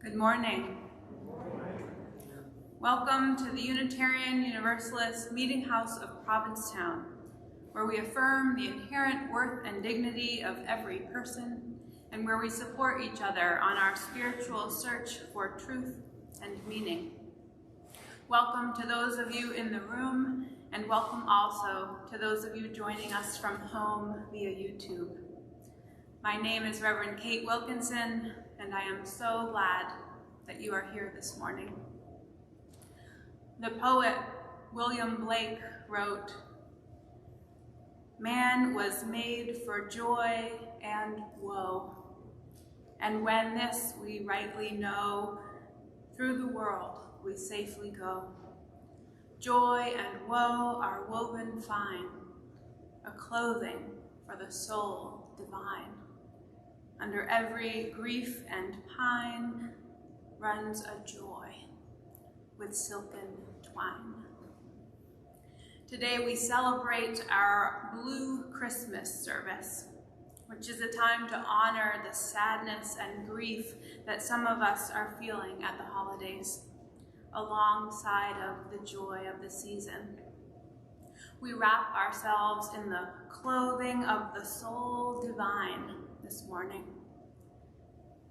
Good morning. Welcome to the Unitarian Universalist Meetinghouse of Provincetown, where we affirm the inherent worth and dignity of every person, and where we support each other on our spiritual search for truth and meaning. Welcome to those of you in the room, and welcome also to those of you joining us from home via YouTube. My name is Rev Kate Wilkinson, and I am so glad that you are here this morning. The poet William Blake wrote, "Man was made for joy and woe, and when this we rightly know, through the world we safely go. Joy and woe are woven fine, a clothing for the soul divine. Under every grief and pine runs a joy with silken twine." Today we celebrate our Blue Christmas service, which is a time to honor the sadness and grief that some of us are feeling at the holidays, alongside of the joy of the season. We wrap ourselves in the clothing of the soul divine this morning.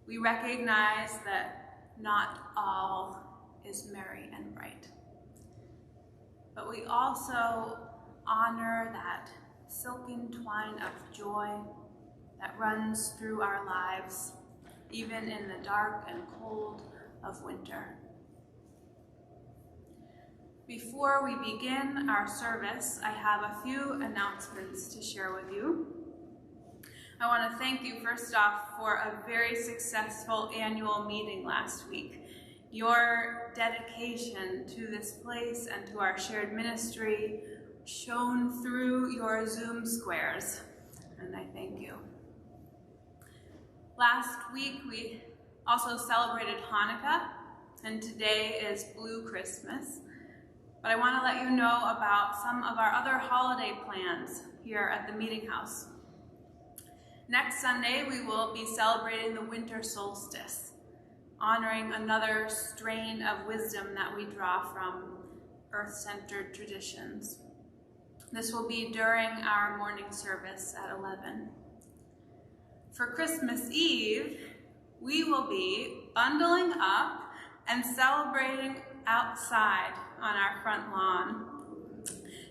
We recognize that not all is merry and bright, but we also honor that silken twine of joy that runs through our lives, even in the dark and cold of winter. Before we begin our service, I have a few announcements to share with you. I want to thank you first off for a very successful annual meeting last week. Your dedication to this place and to our shared ministry shone through your Zoom squares, and I thank you. Last week we also celebrated Hanukkah, and today is Blue Christmas. But I want to let you know about some of our other holiday plans here at the Meetinghouse. Next Sunday, we will be celebrating the winter solstice, honoring another strain of wisdom that we draw from earth-centered traditions. This will be during our morning service at 11. For Christmas Eve, we will be bundling up and celebrating outside on our front lawn.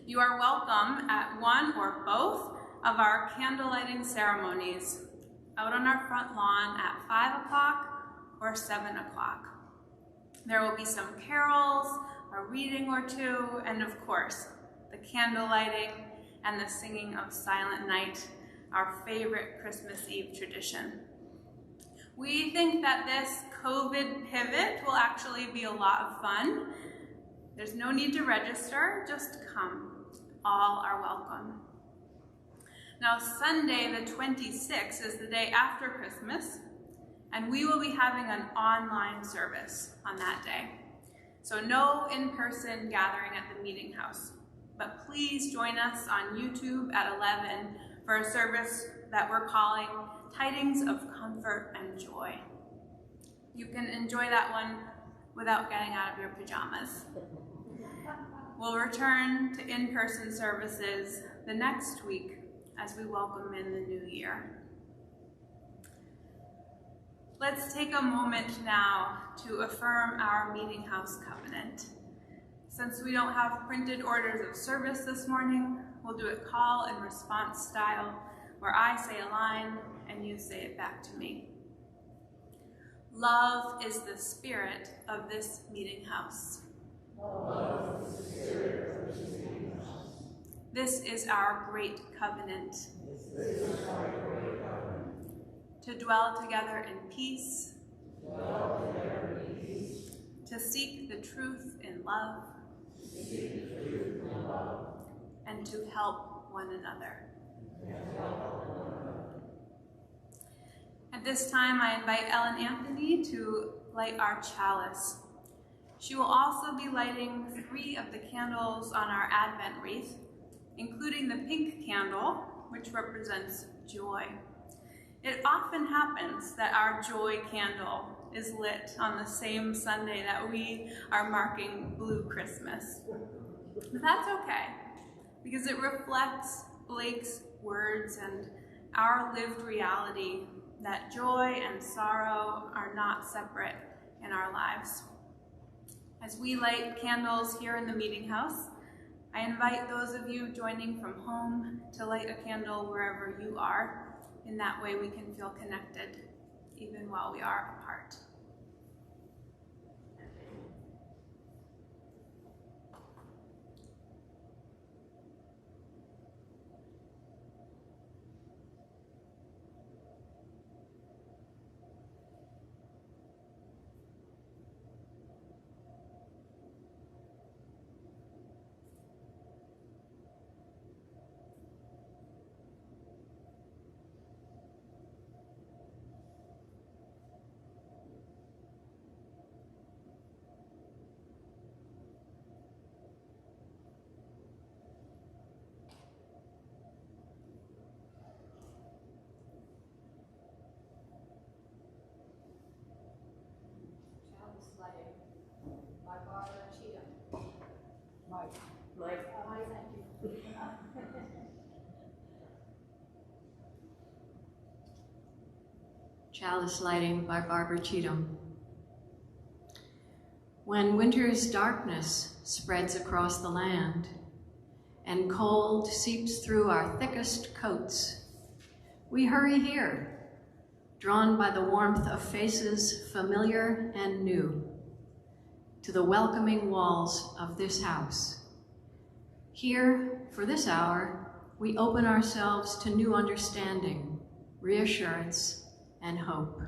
You are welcome at one or both of our candlelighting ceremonies out on our front lawn at 5 o'clock or 7 o'clock. There will be some carols, a reading or two, and of course, the candle lighting and the singing of Silent Night, our favorite Christmas Eve tradition. We think that this COVID pivot will actually be a lot of fun. There's no need to register, just come. All are welcome. Now, Sunday the 26th is the day after Christmas, and we will be having an online service on that day. So no in-person gathering at the Meetinghouse, but please join us on YouTube at 11 for a service that we're calling Tidings of Comfort and Joy. You can enjoy that one without getting out of your pajamas. We'll return to in-person services the next week as we welcome in the new year. Let's take a moment now to affirm our Meetinghouse covenant. Since we don't have printed orders of service this morning, we'll do it call and response style, where I say a line and you say it back to me. Love is the spirit of this Meetinghouse. Love is the spirit of this Meetinghouse. This is our great covenant. This is our great covenant. To dwell together in peace. To dwell together in peace. To seek the truth in love. To seek the truth in love. And to help one another. And to help one another. At this time, I invite Ellen Anthony to light our chalice. She will also be lighting 3 of the candles on our Advent wreath, including the pink candle, which represents joy. It often happens that our joy candle is lit on the same Sunday that we are marking Blue Christmas. But that's okay, because it reflects Blake's words and our lived reality that joy and sorrow are not separate in our lives. As we light candles here in the Meetinghouse, I invite those of you joining from home to light a candle wherever you are. In that way we can feel connected, even while we are apart. Chalice Lighting by Barbara Cheatham. When winter's darkness spreads across the land and cold seeps through our thickest coats, we hurry here, drawn by the warmth of faces familiar and new, to the welcoming walls of this house. Here, for this hour, we open ourselves to new understanding, reassurance, and hope.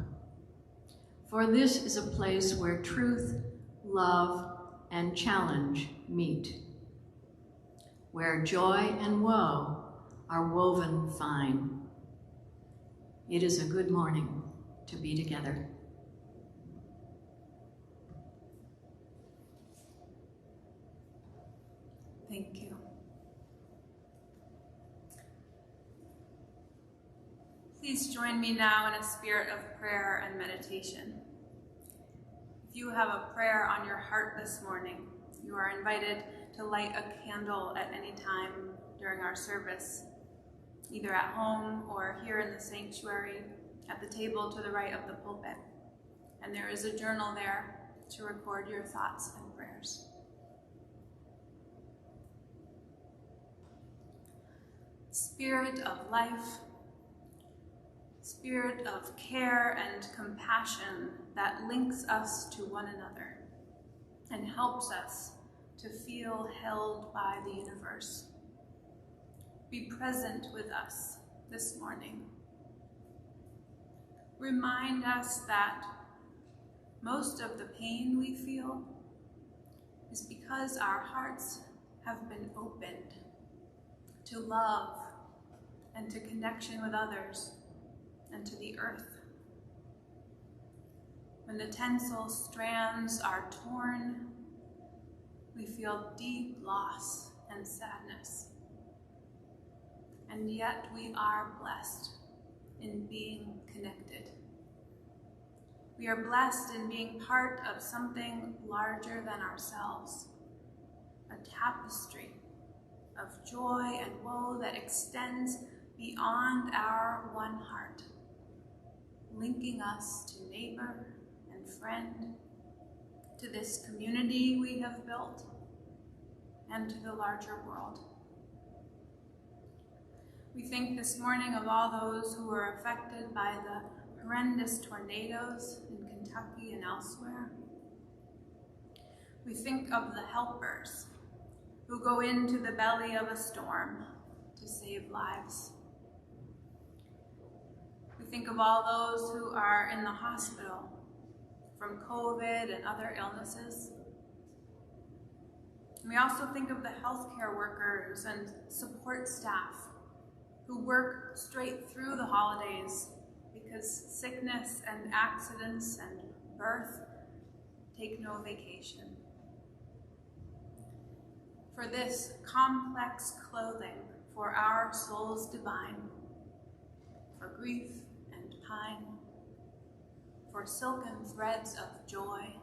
For this is a place where truth, love, and challenge meet, where joy and woe are woven fine. It is a good morning to be together. Thank you. Please join me now in a spirit of prayer and meditation. If you have a prayer on your heart this morning, you are invited to light a candle at any time during our service, either at home or here in the sanctuary at the table to the right of the pulpit. And there is a journal there to record your thoughts and prayers. Spirit of life, Spirit of care and compassion that links us to one another and helps us to feel held by the universe. Be present with us this morning. Remind us that most of the pain we feel is because our hearts have been opened to love and to connection with others and to the earth. When the tensile strands are torn, we feel deep loss and sadness. And yet we are blessed in being connected. We are blessed in being part of something larger than ourselves, a tapestry of joy and woe that extends beyond our one heart, linking us to neighbor and friend, to this community we have built, and to the larger world. We think this morning of all those who were affected by the horrendous tornadoes in Kentucky and elsewhere. We think of the helpers who go into the belly of a storm to save lives. We think of all those who are in the hospital from COVID and other illnesses. And we also think of the healthcare workers and support staff who work straight through the holidays because sickness and accidents and birth take no vacation. For this complex clothing for our souls divine, for grief and pine, for silken threads of joy.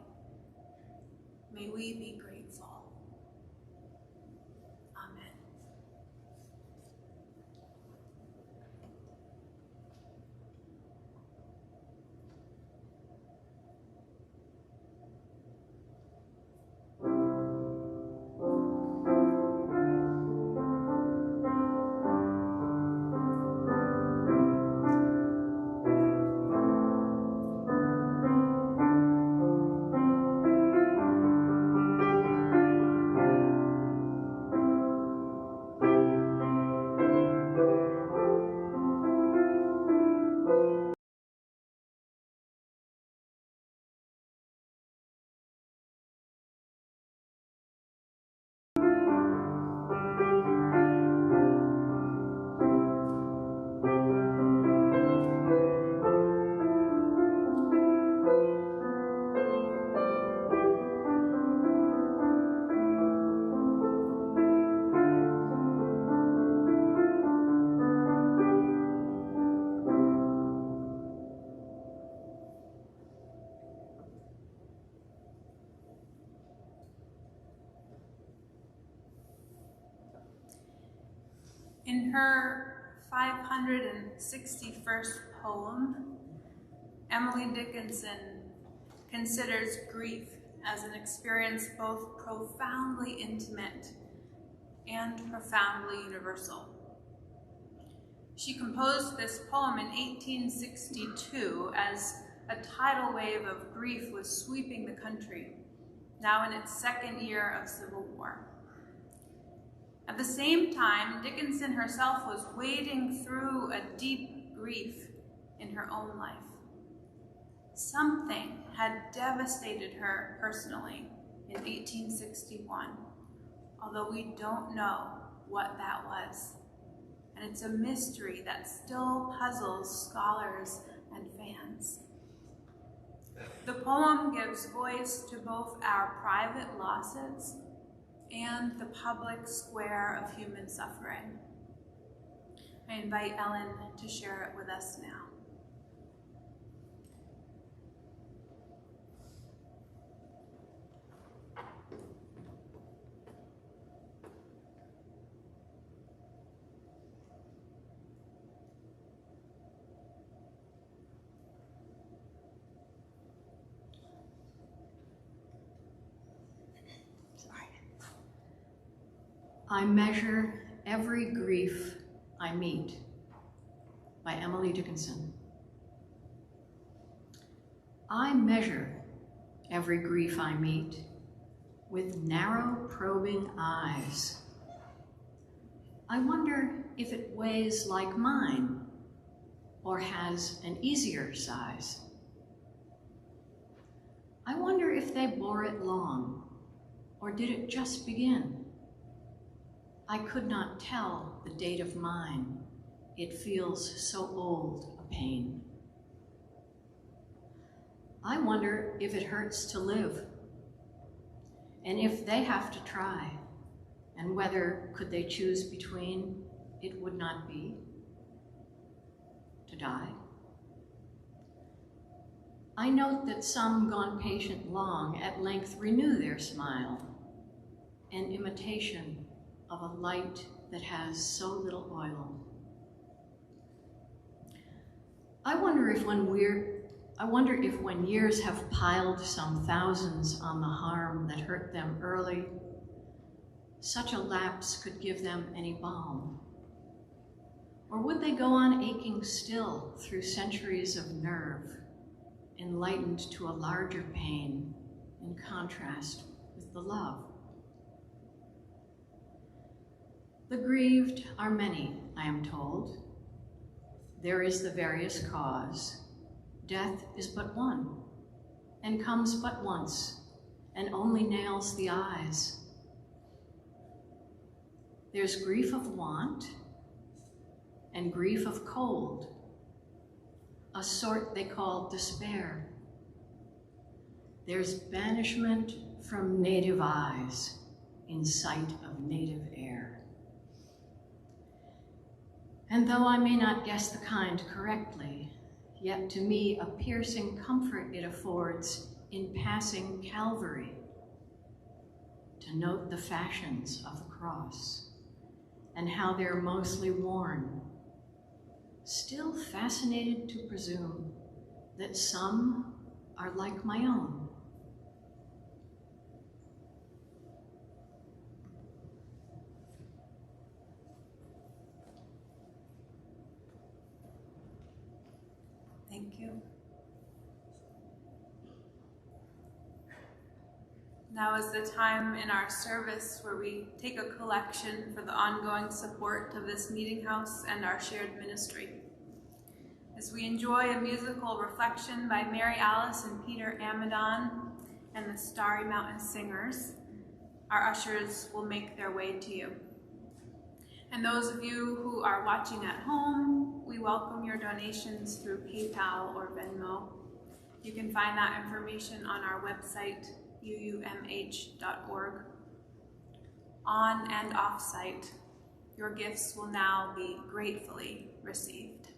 May we be grateful. Amen. In her 561st poem, Emily Dickinson considers grief as an experience both profoundly intimate and profoundly universal. She composed this poem in 1862 as a tidal wave of grief was sweeping the country, now in its second year of civil war. At the same time, Dickinson herself was wading through a deep grief in her own life. Something had devastated her personally in 1861, although we don't know what that was. And it's a mystery that still puzzles scholars and fans. The poem gives voice to both our private losses and the public square of human suffering. I invite Ellen to share it with us now. I measure every grief I meet, by Emily Dickinson. I measure every grief I meet with narrow, probing eyes. I wonder if it weighs like mine or has an easier size. I wonder if they bore it long, or did it just begin? I could not tell the date of mine. It feels so old a pain. I wonder if it hurts to live, and if they have to try, and whether could they choose between it would not be to die. I note that some gone patient long at length renew their smile, an imitation of a light that has so little oil. I wonder if when years have piled some thousands on the harm that hurt them early, such a lapse could give them any balm. Or would they go on aching still through centuries of nerve, enlightened to a larger pain in contrast with the love? The grieved are many, I am told. There is the various cause. Death is but one, and comes but once, and only nails the eyes. There's grief of want, and grief of cold, a sort they call despair. There's banishment from native eyes, in sight of native air. And though I may not guess the kind correctly, yet to me a piercing comfort it affords in passing Calvary, to note the fashions of the cross and how they're mostly worn, still fascinated to presume that some are like my own. Thank you. Now is the time in our service where we take a collection for the ongoing support of this meeting house and our shared ministry. As we enjoy a musical reflection by Mary Alice and Peter Amadon and the Starry Mountain Singers, our ushers will make their way to you. And those of you who are watching at home, we welcome your donations through PayPal or Venmo. You can find that information on our website, UUMH.org. On and off site, your gifts will now be gratefully received.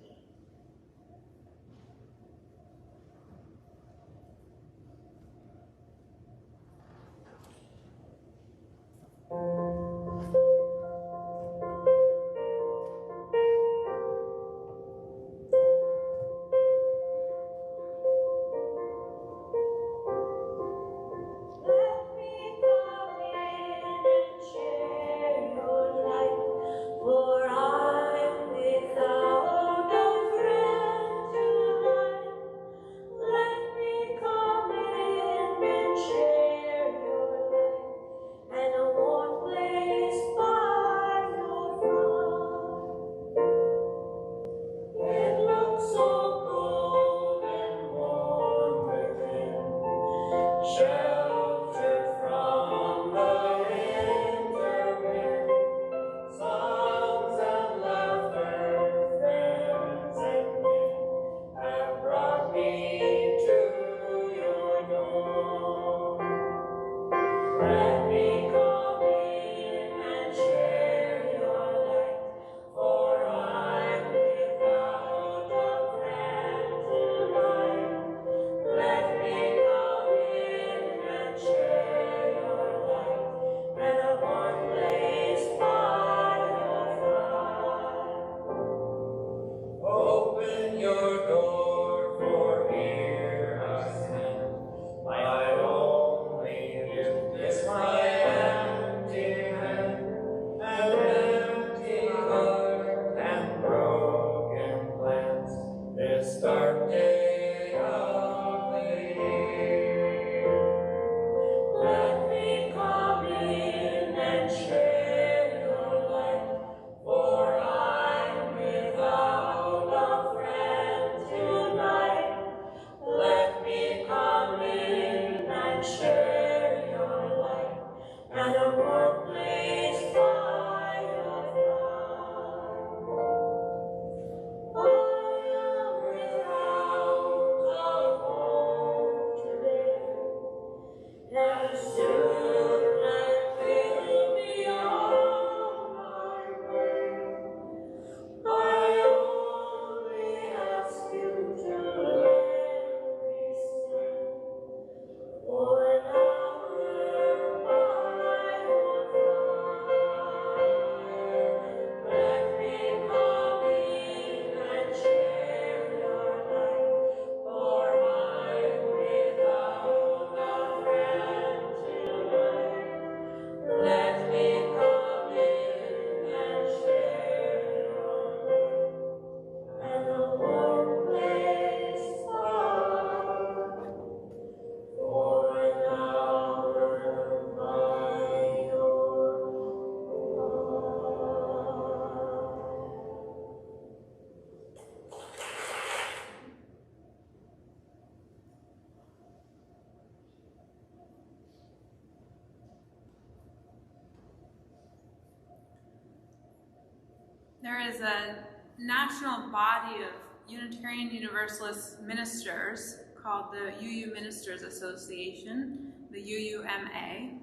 There is a national body of Unitarian Universalist ministers called the UU Ministers Association, the UUMA.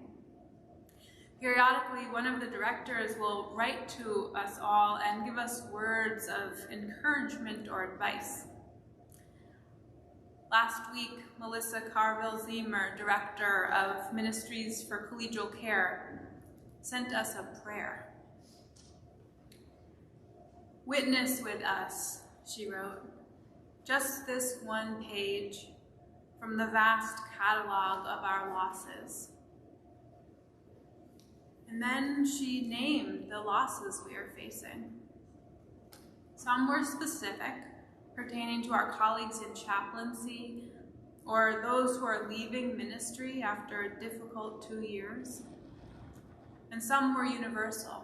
Periodically, one of the directors will write to us all and give us words of encouragement or advice. Last week, Melissa Carville-Zemer, Director of Ministries for Collegial Care, sent us a prayer. "Witness with us," she wrote, "just this one page from the vast catalog of our losses." And then she named the losses we are facing. Some were specific, pertaining to our colleagues in chaplaincy or those who are leaving ministry after a difficult 2 years. And some were universal.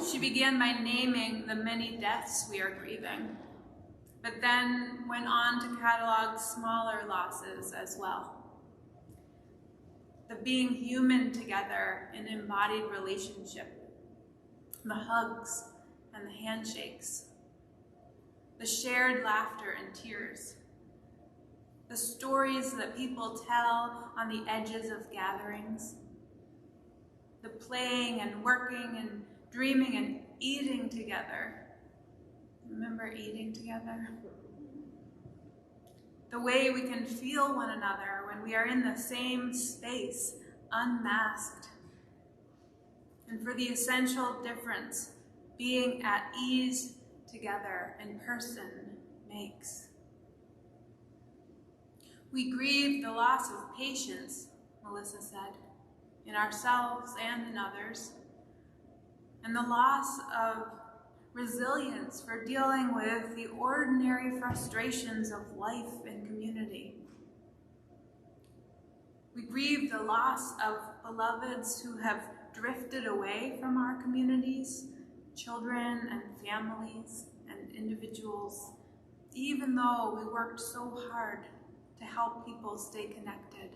She began by naming the many deaths we are grieving, but then went on to catalog smaller losses as well. The being human together in embodied relationship, the hugs and the handshakes, the shared laughter and tears, the stories that people tell on the edges of gatherings, the playing and working and dreaming and eating together. Remember eating together? The way we can feel one another when we are in the same space, unmasked. And for the essential difference being at ease together in person makes. We grieve the loss of patience, Melissa said, in ourselves and in others, and the loss of resilience for dealing with the ordinary frustrations of life and community. We grieve the loss of beloveds who have drifted away from our communities, children and families and individuals, even though we worked so hard to help people stay connected.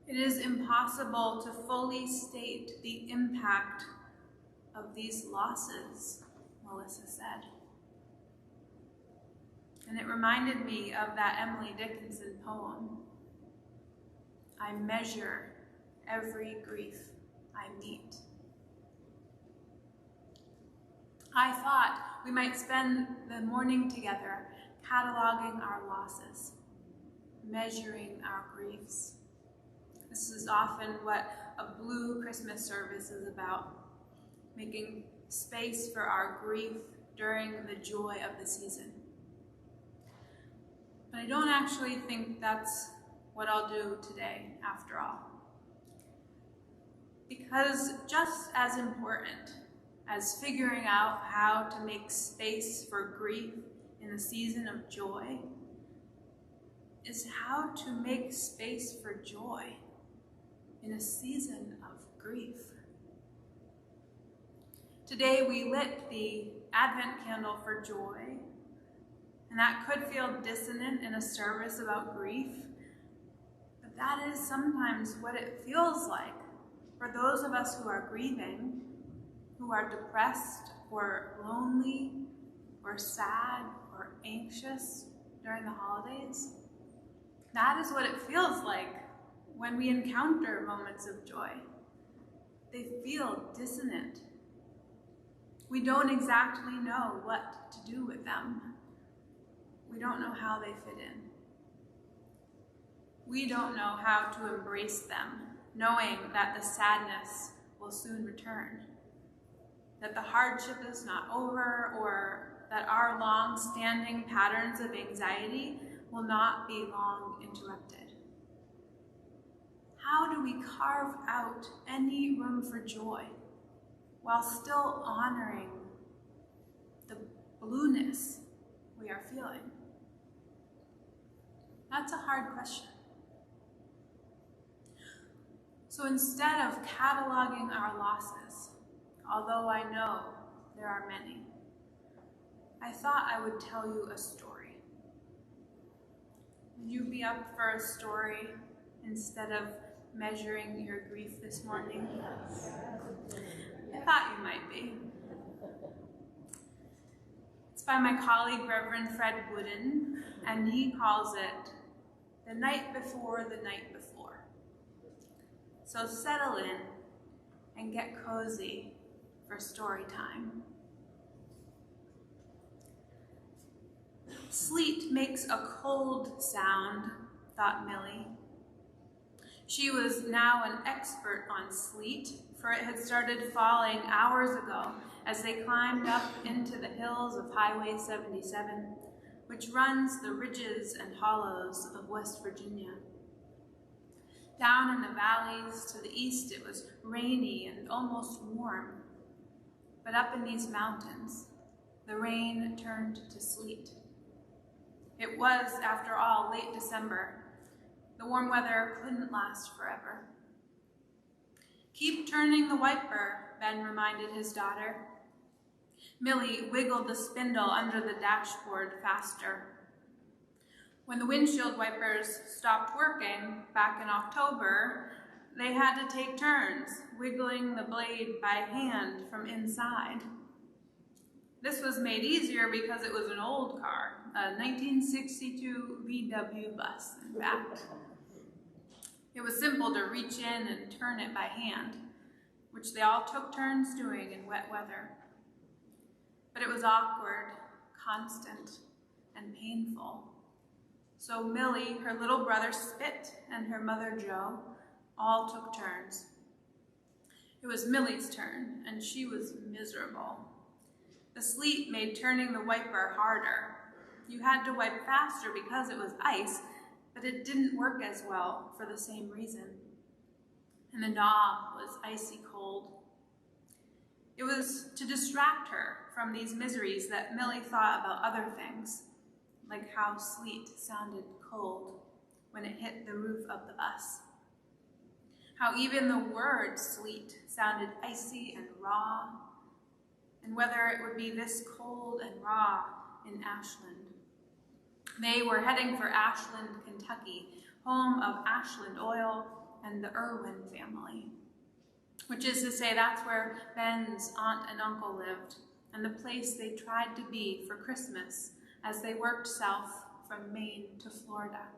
It is impossible to fully state the impact of these losses, Melissa said. And it reminded me of that Emily Dickinson poem, "I measure every grief I meet." I thought we might spend the morning together cataloging our losses, measuring our griefs. This is often what a blue Christmas service is about, making space for our grief during the joy of the season. But I don't actually think that's what I'll do today, after all. Because just as important as figuring out how to make space for grief in the season of joy is how to make space for joy in a season of grief. Today we lit the Advent candle for joy, and that could feel dissonant in a service about grief, but that is sometimes what it feels like for those of us who are grieving, who are depressed or lonely or sad or anxious during the holidays. That is what it feels like when we encounter moments of joy. They feel dissonant. We don't exactly know what to do with them. We don't know how they fit in. We don't know how to embrace them, knowing that the sadness will soon return, that the hardship is not over, or that our long-standing patterns of anxiety will not be long interrupted. How do we carve out any room for joy while still honoring the blueness we are feeling? That's a hard question. So instead of cataloging our losses, although I know there are many, I thought I would tell you a story. Would you be up for a story instead of measuring your grief this morning? I thought you might be. It's by my colleague, Reverend Fred Wooden, and he calls it "The Night Before the Night Before." So settle in and get cozy for story time. Sleet makes a cold sound, thought Millie. She was now an expert on sleet, for it had started falling hours ago as they climbed up into the hills of Highway 77, which runs the ridges and hollows of West Virginia. Down in the valleys to the east, it was rainy and almost warm. But up in these mountains, the rain turned to sleet. It was, after all, late December. The warm weather couldn't last forever. "Keep turning the wiper," Ben reminded his daughter. Millie wiggled the spindle under the dashboard faster. When the windshield wipers stopped working back in October, they had to take turns wiggling the blade by hand from inside. This was made easier because it was an old car, a 1962 VW bus, in fact. It was simple to reach in and turn it by hand, which they all took turns doing in wet weather. But it was awkward, constant, and painful. So Millie, her little brother Spit, and her mother Joe all took turns. It was Millie's turn, and she was miserable. The sleet made turning the wiper harder. You had to wipe faster because it was ice, but it didn't work as well for the same reason. And the knob was icy cold. It was to distract her from these miseries that Millie thought about other things, like how sleet sounded cold when it hit the roof of the bus. How even the word sleet sounded icy and raw, and whether it would be this cold and raw in Ashland. They were heading for Ashland, Kentucky, home of Ashland Oil and the Irwin family, which is to say that's where Ben's aunt and uncle lived, and the place they tried to be for Christmas as they worked south from Maine to Florida.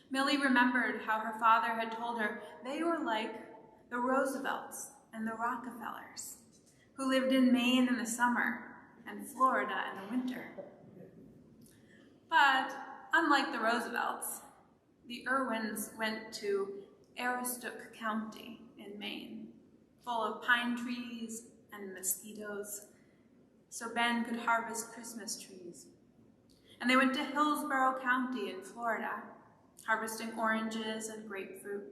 Millie remembered how her father had told her they were like the Roosevelts and the Rockefellers, who lived in Maine in the summer and Florida in the winter. But unlike the Roosevelts, the Irwins went to Aroostook County in Maine, full of pine trees and mosquitoes, so Ben could harvest Christmas trees. And they went to Hillsborough County in Florida, harvesting oranges and grapefruit.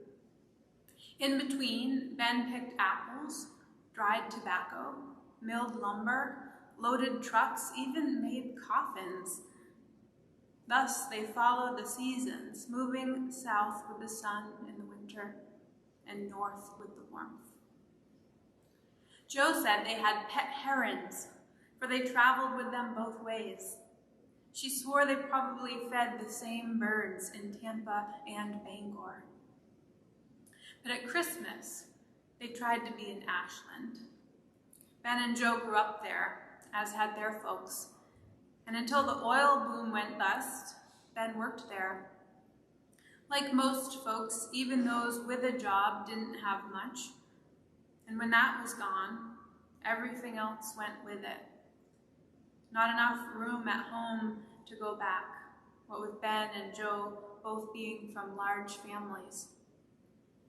In between, Ben picked apples, dried tobacco, milled lumber, loaded trucks, even made coffins. Thus, they followed the seasons, moving south with the sun in the winter and north with the warmth. Joe said they had pet herons, for they traveled with them both ways. She swore they probably fed the same birds in Tampa and Bangor. But at Christmas, they tried to be in Ashland. Ben and Joe grew up there, as had their folks. And until the oil boom went bust, Ben worked there. Like most folks, even those with a job didn't have much. And when that was gone, everything else went with it. Not enough room at home to go back, what with Ben and Joe both being from large families.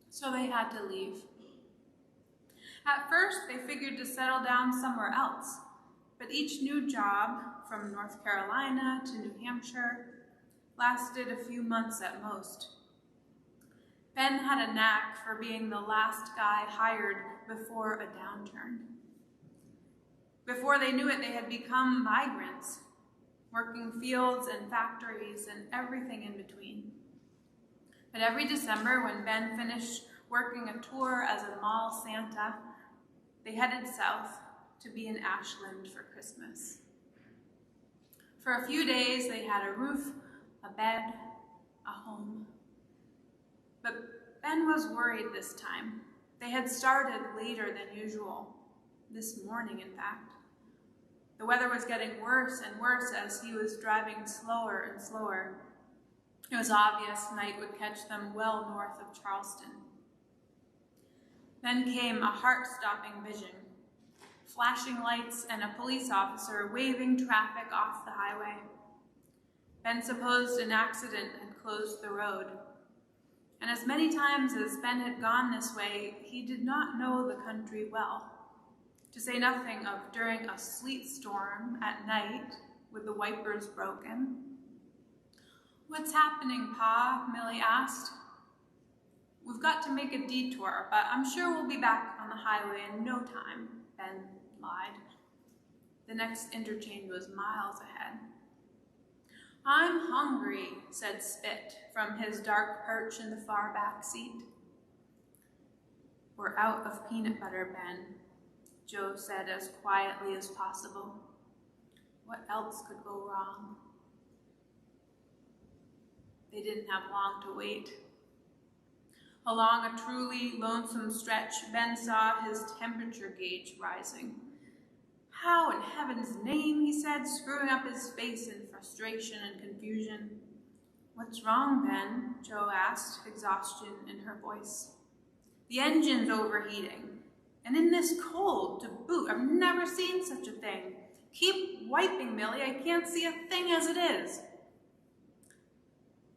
So they had to leave. At first, they figured to settle down somewhere else, but each new job, from North Carolina to New Hampshire, lasted a few months at most. Ben had a knack for being the last guy hired before a downturn. Before they knew it, they had become migrants, working fields and factories and everything in between. But every December, when Ben finished working a tour as a mall Santa, they headed south to be in Ashland for Christmas. For a few days, they had a roof, a bed, a home. But Ben was worried this time. They had started later than usual, this morning, in fact. The weather was getting worse and worse as he was driving slower and slower. It was obvious night would catch them well north of Charleston. Then came a heart-stopping vision. Flashing lights and a police officer waving traffic off the highway. Ben supposed an accident had closed the road. And as many times as Ben had gone this way, he did not know the country well, to say nothing of during a sleet storm at night with the wipers broken. "What's happening, Pa?" Millie asked. "We've got to make a detour, but I'm sure we'll be back on the highway in no time," Ben lied. The next interchange was miles ahead. "I'm hungry," said Spit from his dark perch in the far back seat. "We're out of peanut butter, Ben," Joe said as quietly as possible. What else could go wrong? They didn't have long to wait. Along a truly lonesome stretch, Ben saw his temperature gauge rising. "How in heaven's name," he said, screwing up his face in frustration and confusion. "What's wrong, Ben?" Joe asked, exhaustion in her voice. "The engine's overheating. And in this cold, to boot. I've never seen such a thing. Keep wiping, Millie. I can't see a thing as it is."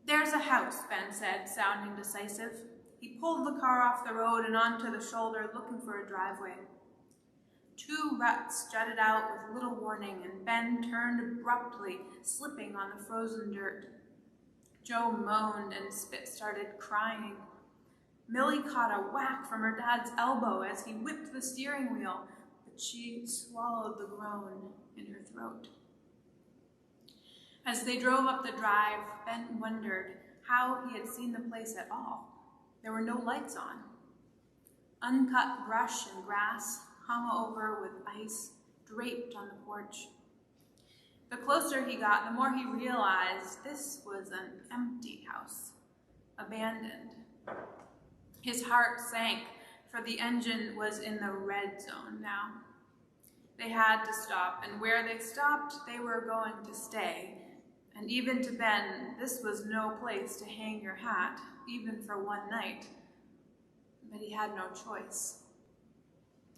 "There's a house," Ben said, sounding decisive. He pulled the car off the road and onto the shoulder, looking for a driveway. 2 ruts jutted out with little warning, and Ben turned abruptly, slipping on the frozen dirt. Joe moaned, and Spit started crying. Millie caught a whack from her dad's elbow as he whipped the steering wheel, but she swallowed the groan in her throat. As they drove up the drive, Ben wondered how he had seen the place at all. There were no lights on. Uncut brush and grass hung over with ice draped on the porch. The closer he got, the more he realized this was an empty house, abandoned. His heart sank, for the engine was in the red zone now. They had to stop, and where they stopped, they were going to stay. And even to Ben, this was no place to hang your hat, even for one night. But he had no choice.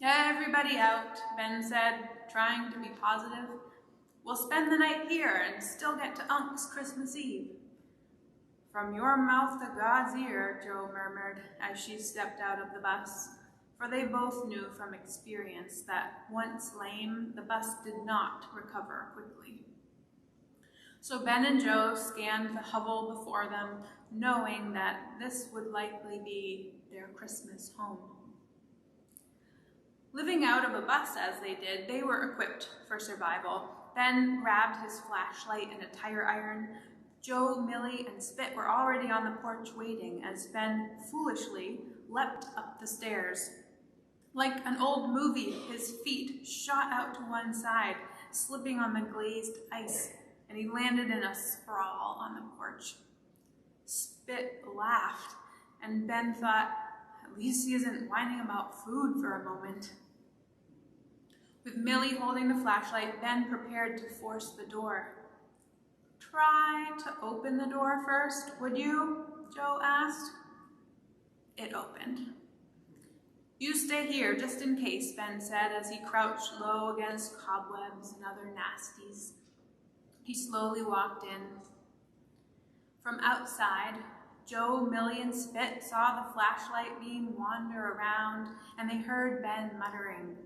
"Everybody out," Ben said, trying to be positive. "We'll spend the night here and still get to Unc's Christmas Eve." "From your mouth to God's ear," Joe murmured as she stepped out of the bus, for they both knew from experience that once lame, the bus did not recover quickly. So Ben and Joe scanned the hovel before them, knowing that this would likely be their Christmas home. Living out of a bus as they did, they were equipped for survival. Ben grabbed his flashlight and a tire iron. Joe, Millie, and Spit were already on the porch waiting as Ben foolishly leapt up the stairs. Like an old movie, his feet shot out to one side, slipping on the glazed ice, and he landed in a sprawl on the porch. Spit laughed, and Ben thought, at least he isn't whining about food for a moment. With Millie holding the flashlight, Ben prepared to force the door. "Try to open the door first, would you?" Joe asked. It opened. "You stay here just in case," Ben said as he crouched low against cobwebs and other nasties. He slowly walked in. From outside, Joe, Millie, and Spit saw the flashlight beam wander around, and they heard Ben muttering.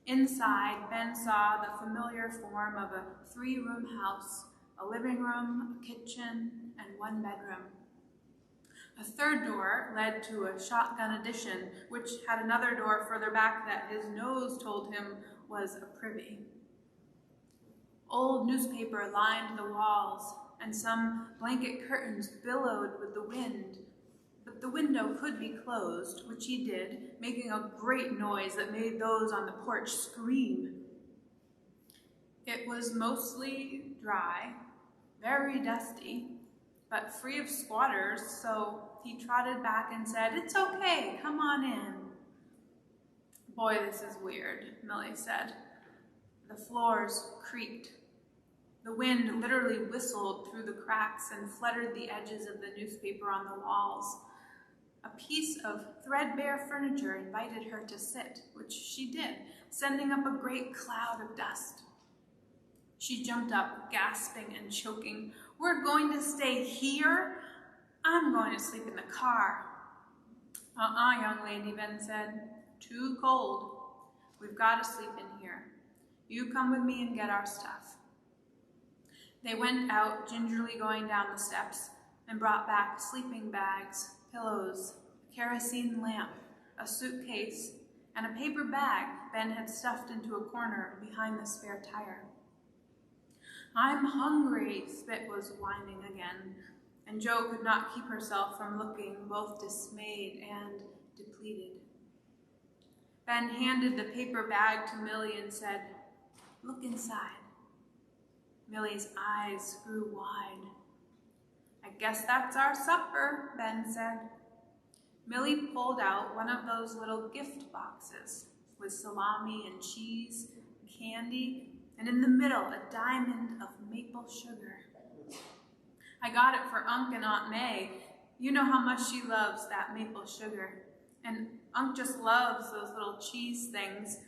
Inside, Ben saw the familiar form of a 3-room house, a living room, a kitchen, and 1 bedroom. A 3rd door led to a shotgun addition, which had another door further back that his nose told him was a privy. Old newspaper lined the walls, and some blanket curtains billowed with the wind. But the window could be closed, which he did, making a great noise that made those on the porch scream. It was mostly dry, very dusty, but free of squatters, so he trotted back and said, "It's okay, come on in." "Boy, this is weird," Millie said. The floors creaked. The wind literally whistled through the cracks and fluttered the edges of the newspaper on the walls. A piece of threadbare furniture invited her to sit, which she did, sending up a great cloud of dust. She jumped up, gasping and choking. "We're going to stay here? I'm going to sleep in the car." Young lady," Ben said. "Too cold. We've got to sleep in here. You come with me and get our stuff." They went out, gingerly going down the steps, and brought back sleeping bags, pillows, a kerosene lamp, a suitcase, and a paper bag Ben had stuffed into a corner behind the spare tire. "I'm hungry," Spit was whining again, and Jo could not keep herself from looking both dismayed and depleted. Ben handed the paper bag to Millie and said, "Look inside." Millie's eyes grew wide. "I guess that's our supper," Ben said. Millie pulled out one of those little gift boxes with salami and cheese, candy, and in the middle a diamond of maple sugar. "I got it for Unc and Aunt May. You know how much she loves that maple sugar. And Unc just loves those little cheese things."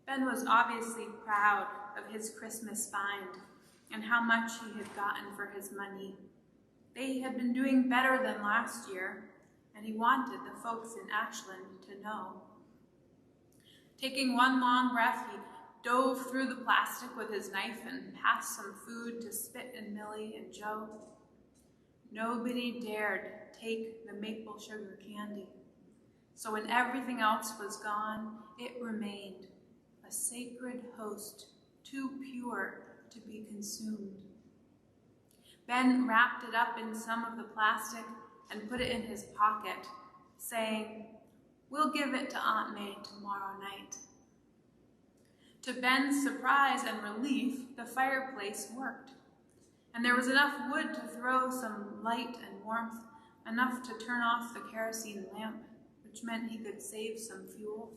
Ben was obviously proud of his Christmas find and how much he had gotten for his money. They had been doing better than last year, and he wanted the folks in Ashland to know. Taking one long breath, he dove through the plastic with his knife and passed some food to Spit and Millie and Jo. Nobody dared take the maple sugar candy. So when everything else was gone, it remained, a sacred host, too pure to be consumed. Ben wrapped it up in some of the plastic and put it in his pocket, saying, "We'll give it to Aunt May tomorrow night." To Ben's surprise and relief, the fireplace worked, and there was enough wood to throw some light and warmth, enough to turn off the kerosene lamp, which meant he could save some fuel.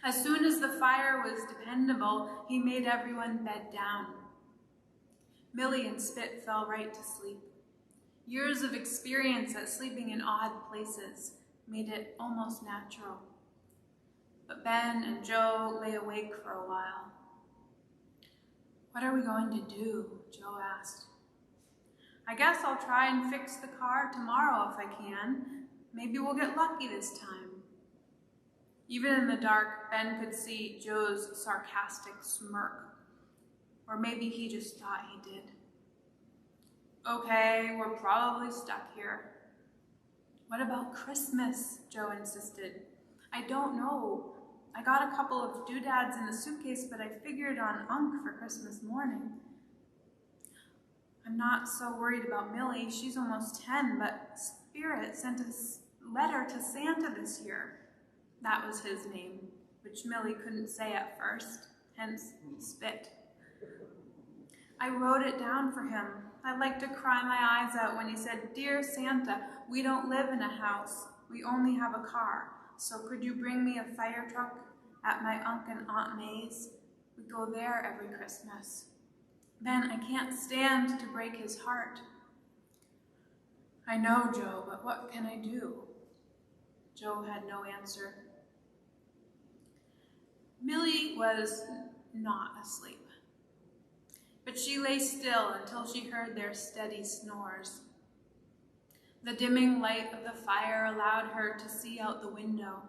As soon as the fire was dependable, he made everyone bed down. Millie and Spit fell right to sleep. Years of experience at sleeping in odd places made it almost natural. But Ben and Jo lay awake for a while. "What are we going to do?" Jo asked. "I guess I'll try and fix the car tomorrow if I can. Maybe we'll get lucky this time." Even in the dark, Ben could see Jo's sarcastic smirk. Or maybe he just thought he did. "Okay, we're probably stuck here." "What about Christmas?" Jo insisted. "I don't know. I got a couple of doodads in the suitcase, but I figured on Unc for Christmas morning." "I'm not so worried about Millie. She's almost 10, but Spirit sent a letter to Santa this year." That was his name, which Millie couldn't say at first, hence Spit. "I wrote it down for him. I'd like to cry my eyes out when he said, 'Dear Santa, we don't live in a house. We only have a car. So could you bring me a fire truck at my Unc and Aunt May's? We go there every Christmas.' Ben, I can't stand to break his heart." "I know, Jo, but what can I do?" Jo had no answer. Millie was not asleep, but she lay still until she heard their steady snores. The dimming light of the fire allowed her to see out the window,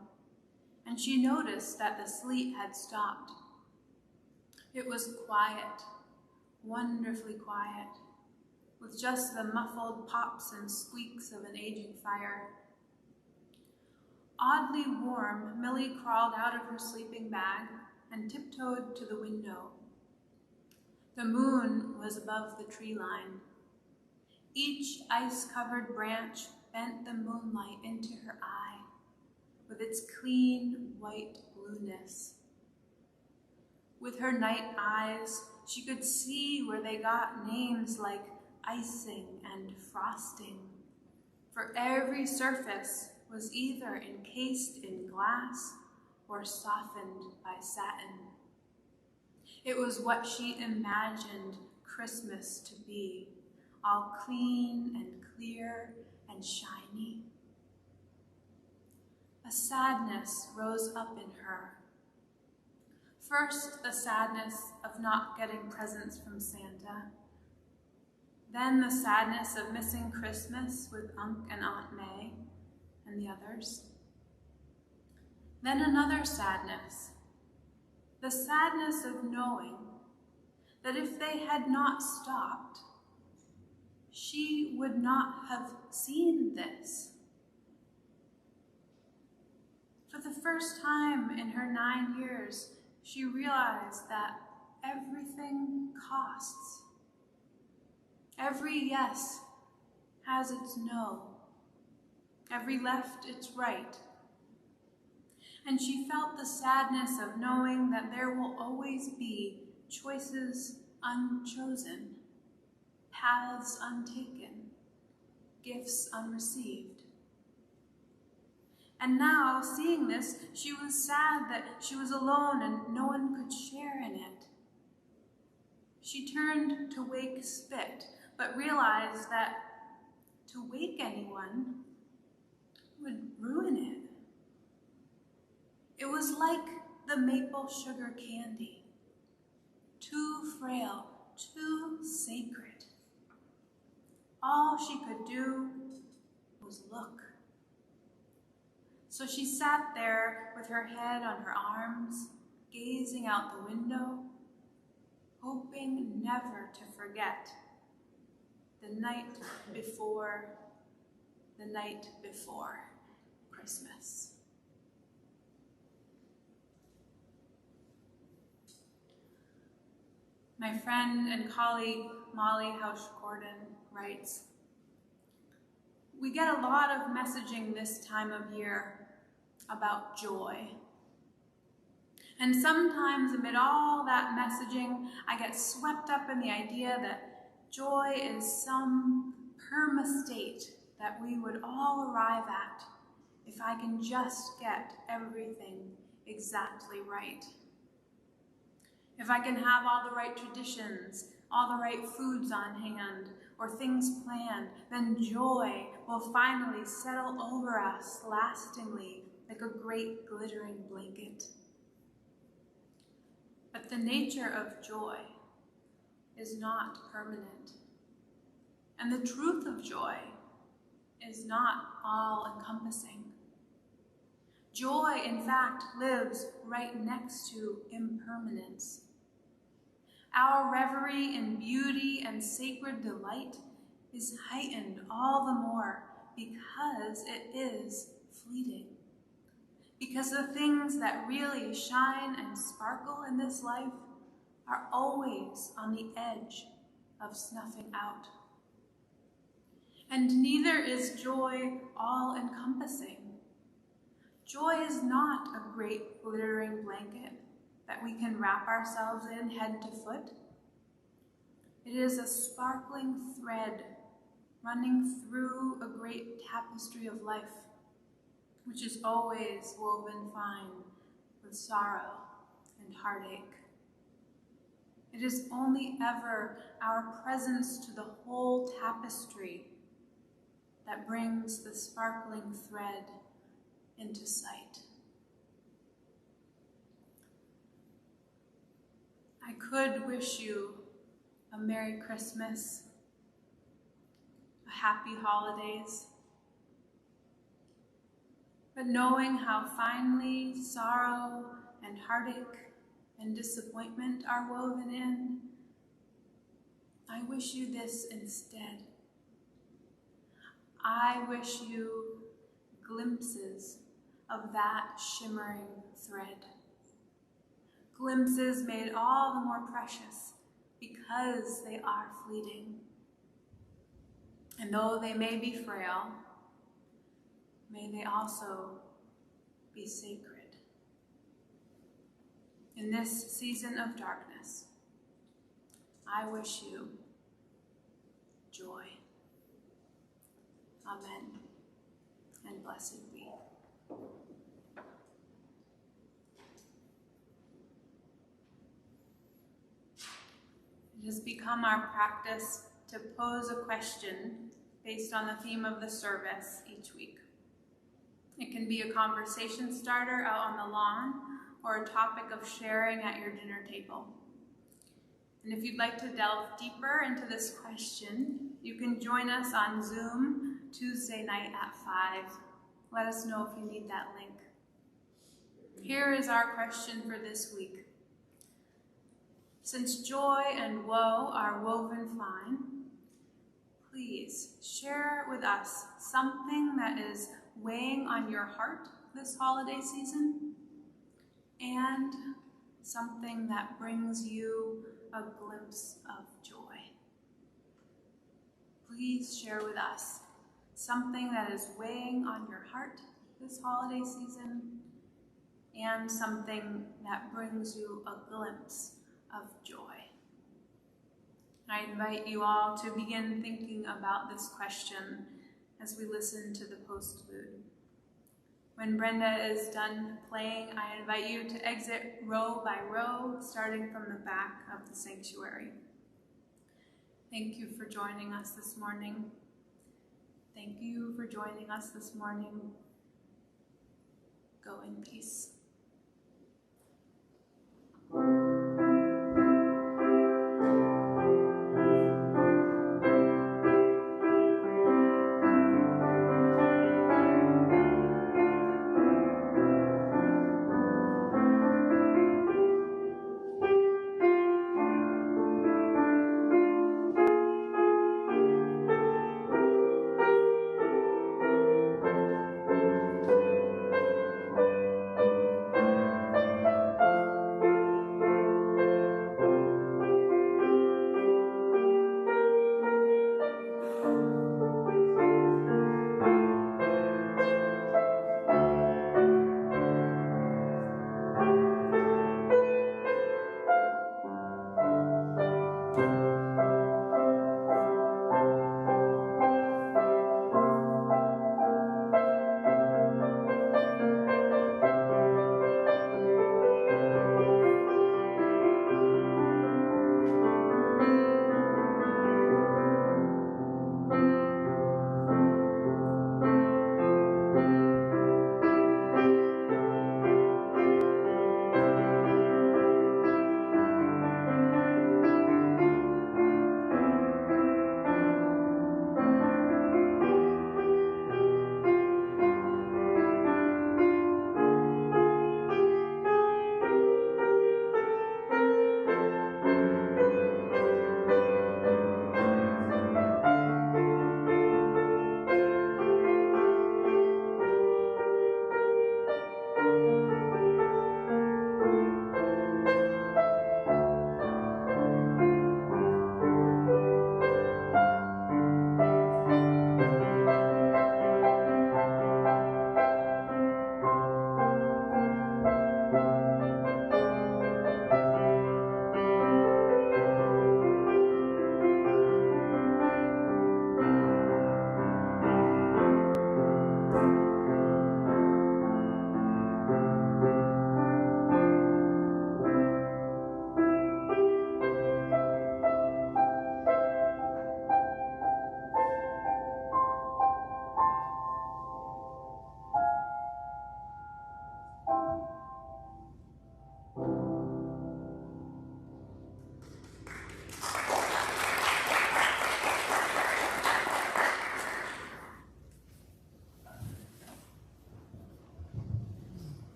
and she noticed that the sleet had stopped. It was quiet, wonderfully quiet, with just the muffled pops and squeaks of an aging fire. Oddly warm, Millie crawled out of her sleeping bag and tiptoed to the window. The moon was above the tree line. Each ice-covered branch bent the moonlight into her eye with its clean white blueness. With her night eyes, she could see where they got names like icing and frosting, for every surface was either encased in glass or softened by satin. It was what she imagined Christmas to be, all clean and clear and shiny. A sadness rose up in her. First, the sadness of not getting presents from Santa. Then the sadness of missing Christmas with Unc and Aunt May and the others. Then another sadness, the sadness of knowing that if they had not stopped, she would not have seen this. For the first time in her 9 years, she realized that everything costs. Every yes has its no. Every left its right. And she felt the sadness of knowing that there will always be choices unchosen, paths untaken, gifts unreceived. And now, seeing this, she was sad that she was alone and no one could share in it. She turned to wake Spit, but realized that to wake anyone would ruin it. It was like the maple sugar candy, too frail, too sacred. All she could do was look. So she sat there with her head on her arms, gazing out the window, hoping never to forget the night before Christmas. My friend and colleague Molly Hausch-Gordon writes, "We get a lot of messaging this time of year about joy. And sometimes amid all that messaging, I get swept up in the idea that joy is some perma-state that we would all arrive at if I can just get everything exactly right. If I can have all the right traditions, all the right foods on hand, or things planned, then joy will finally settle over us lastingly like a great glittering blanket. But the nature of joy is not permanent. And the truth of joy is not all-encompassing. Joy, in fact, lives right next to impermanence. Our reverie in beauty and sacred delight is heightened all the more because it is fleeting. Because the things that really shine and sparkle in this life are always on the edge of snuffing out. And neither is joy all-encompassing. Joy is not a great glittering blanket that we can wrap ourselves in head to foot. It is a sparkling thread running through a great tapestry of life, which is always woven fine with sorrow and heartache. It is only ever our presence to the whole tapestry that brings the sparkling thread into sight. I could wish you a Merry Christmas, a Happy Holidays, but knowing how finely sorrow and heartache and disappointment are woven in, I wish you this instead. I wish you glimpses of that shimmering thread. Glimpses made all the more precious because they are fleeting. And though they may be frail, may they also be sacred. In this season of darkness, I wish you joy. Amen, and blessed be. It has become our practice to pose a question based on the theme of the service each week. It can be a conversation starter out on the lawn, or a topic of sharing at your dinner table. And if you'd like to delve deeper into this question, you can join us on Zoom Tuesday night at 5. Let us know if you need that link. Here is our question for this week. Since joy and woe are woven fine, please share with us something that is weighing on your heart this holiday season and something that brings you a glimpse of joy. Please share with us something that is weighing on your heart this holiday season and something that brings you a glimpse of joy. I invite you all to begin thinking about this question as we listen to the postlude. When Brenda is done playing, I invite you to exit row by row, starting from the back of the sanctuary. Thank you for joining us this morning. Thank you for joining us this morning. Go in peace.